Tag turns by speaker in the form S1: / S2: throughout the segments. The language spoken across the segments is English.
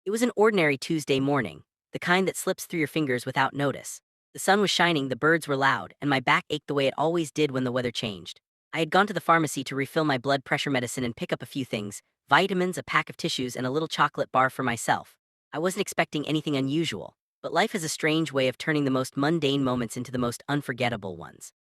S1: It was an ordinary Tuesday morning, the kind that slips through your fingers without notice. The sun was shining, the birds were loud, and my back ached the way it always did when the weather changed. I had gone to the pharmacy to refill my blood pressure medicine and pick up a few things: vitamins, a pack of tissues, and a little chocolate bar for myself. I wasn't expecting anything unusual, but life has a strange way of turning the most mundane moments into the most unforgettable ones.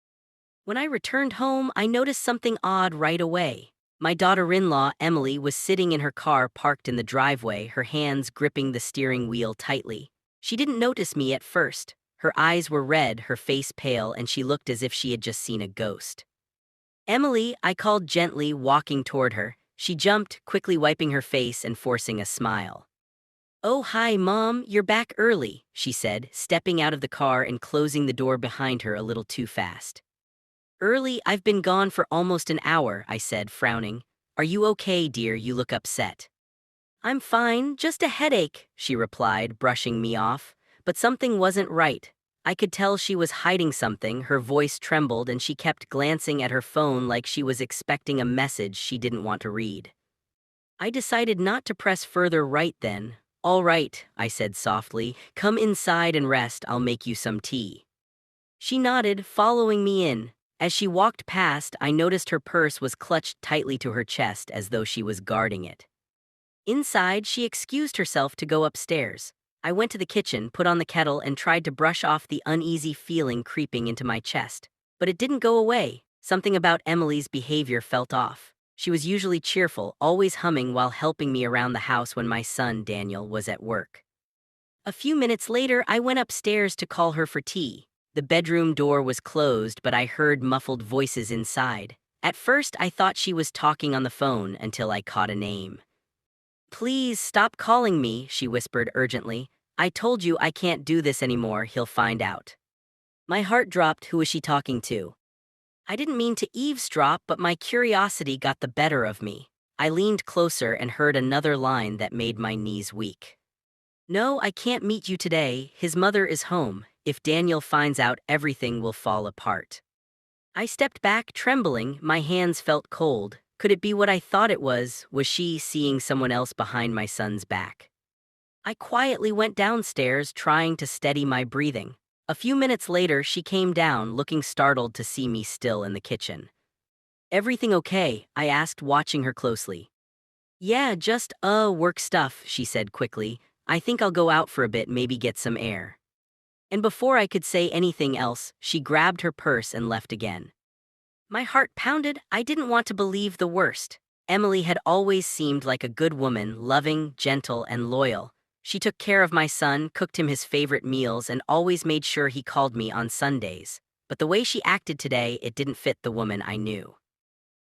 S1: When I returned home, I noticed something odd right away. My daughter-in-law, Emily, was sitting in her car parked in the driveway, her hands gripping the steering wheel tightly. She didn't notice me at first. Her eyes were red, her face pale, and she looked as if she had just seen a ghost. "Emily," I called gently, walking toward her. She jumped, quickly wiping her face and forcing a smile. "Oh, hi, Mom, you're back early," she said, stepping out of the car and closing the door behind her a little too fast. "Early? I've been gone for almost an hour," I said, frowning. "Are you okay, dear? You look upset." "I'm fine, just a headache," she replied, brushing me off. But something wasn't right. I could tell she was hiding something, her voice trembled, and she kept glancing at her phone like she was expecting a message she didn't want to read. I decided not to press further right then. "All right," I said softly. "Come inside and rest, I'll make you some tea." She nodded, following me in. As she walked past, I noticed her purse was clutched tightly to her chest as though she was guarding it. Inside, she excused herself to go upstairs. I went to the kitchen, put on the kettle, and tried to brush off the uneasy feeling creeping into my chest. But it didn't go away. Something about Emily's behavior felt off. She was usually cheerful, always humming while helping me around the house when my son, Daniel, was at work. A few minutes later, I went upstairs to call her for tea. The bedroom door was closed, but I heard muffled voices inside. At first, I thought she was talking on the phone until I caught a name. "Please stop calling me," she whispered urgently. "I told you I can't do this anymore, he'll find out." My heart dropped. Who was she talking to? I didn't mean to eavesdrop, but my curiosity got the better of me. I leaned closer and heard another line that made my knees weak. "No, I can't meet you today. His mother is home. If Daniel finds out, everything will fall apart." I stepped back, trembling. My hands felt cold. Could it be what I thought it was? Was she seeing someone else behind my son's back? I quietly went downstairs, trying to steady my breathing. A few minutes later, she came down, looking startled to see me still in the kitchen. "Everything okay?" I asked, watching her closely. "Yeah, just, work stuff," she said quickly. "I think I'll go out for a bit, maybe get some air." And before I could say anything else, she grabbed her purse and left again. My heart pounded. I didn't want to believe the worst. Emily had always seemed like a good woman, loving, gentle, and loyal. She took care of my son, cooked him his favorite meals, and always made sure he called me on Sundays. But the way she acted today, it didn't fit the woman I knew.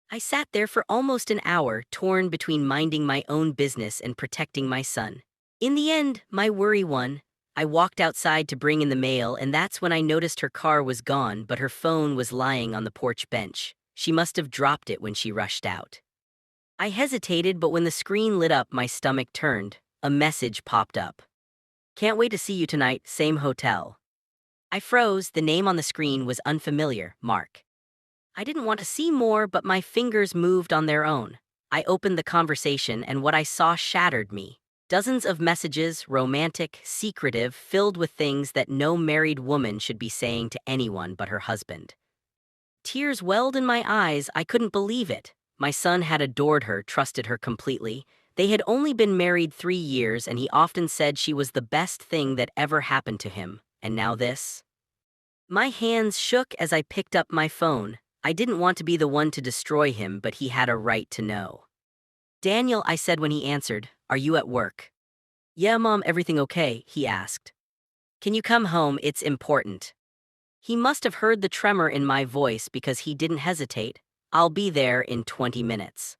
S1: I sat there for almost an hour, torn between minding my own business and protecting my son. In the end, my worry won. I walked outside to bring in the mail, and that's when I noticed her car was gone, but her phone was lying on the porch bench. She must have dropped it when she rushed out. I hesitated, but when the screen lit up, my stomach turned. A message popped up. "Can't wait to see you tonight, same hotel." I froze. The name on the screen was unfamiliar, Mark. I didn't want to see more, but my fingers moved on their own. I opened the conversation, and what I saw shattered me. Dozens of messages, romantic, secretive, filled with things that no married woman should be saying to anyone but her husband. Tears welled in my eyes. I couldn't believe it. My son had adored her, trusted her completely. They had only been married 3 years, and he often said she was the best thing that ever happened to him. And now this? My hands shook as I picked up my phone. I didn't want to be the one to destroy him, but he had a right to know. "Daniel," I said when he answered, "are you at work?" "Yeah, Mom, everything okay?" he asked. "Can you come home? It's important." He must have heard the tremor in my voice because he didn't hesitate. "I'll be there in 20 minutes.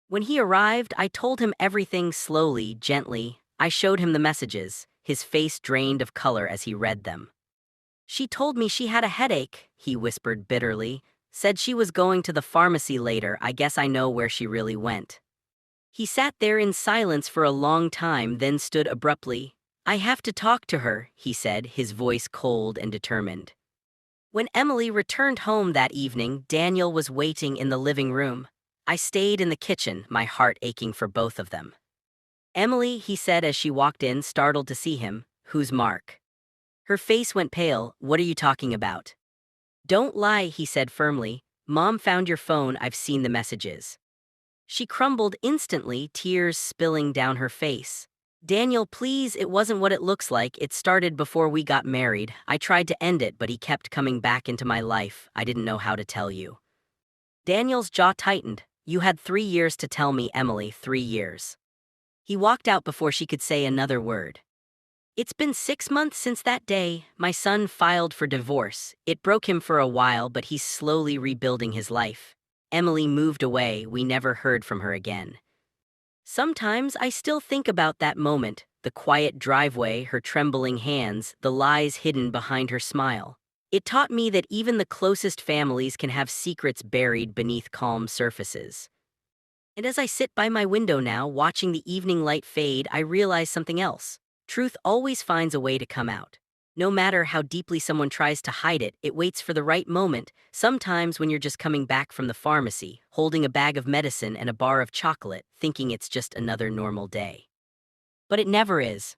S1: When he arrived, I told him everything slowly, gently. I showed him the messages. His face drained of color as he read them. "She told me she had a headache," he whispered bitterly. "Said she was going to the pharmacy later. I guess I know where she really went." He sat there in silence for a long time, then stood abruptly. "I have to talk to her," he said, his voice cold and determined. When Emily returned home that evening, Daniel was waiting in the living room. I stayed in the kitchen, my heart aching for both of them. Emily, he said as she walked in, startled to see him. Who's Mark? Her face went pale. What are you talking about? Don't lie, he said firmly. Mom found your phone, I've seen the messages. She crumbled instantly, tears spilling down her face. Daniel, please, it wasn't what it looks like. It started before we got married. I tried to end it, but he kept coming back into my life. I didn't know how to tell you. Daniel's jaw tightened. You had 3 years to tell me, Emily, 3 years. He walked out before she could say another word. It's been 6 months since that day. My son filed for divorce. It broke him for a while, but he's slowly rebuilding his life. Emily moved away. We never heard from her again. Sometimes I still think about that moment, the quiet driveway, her trembling hands, the lies hidden behind her smile. It taught me that even the closest families can have secrets buried beneath calm surfaces. And as I sit by my window now, watching the evening light fade, I realize something else. Truth always finds a way to come out. No matter how deeply someone tries to hide it, it waits for the right moment, sometimes when you're just coming back from the pharmacy, holding a bag of medicine and a bar of chocolate, thinking it's just another normal day. But it never is.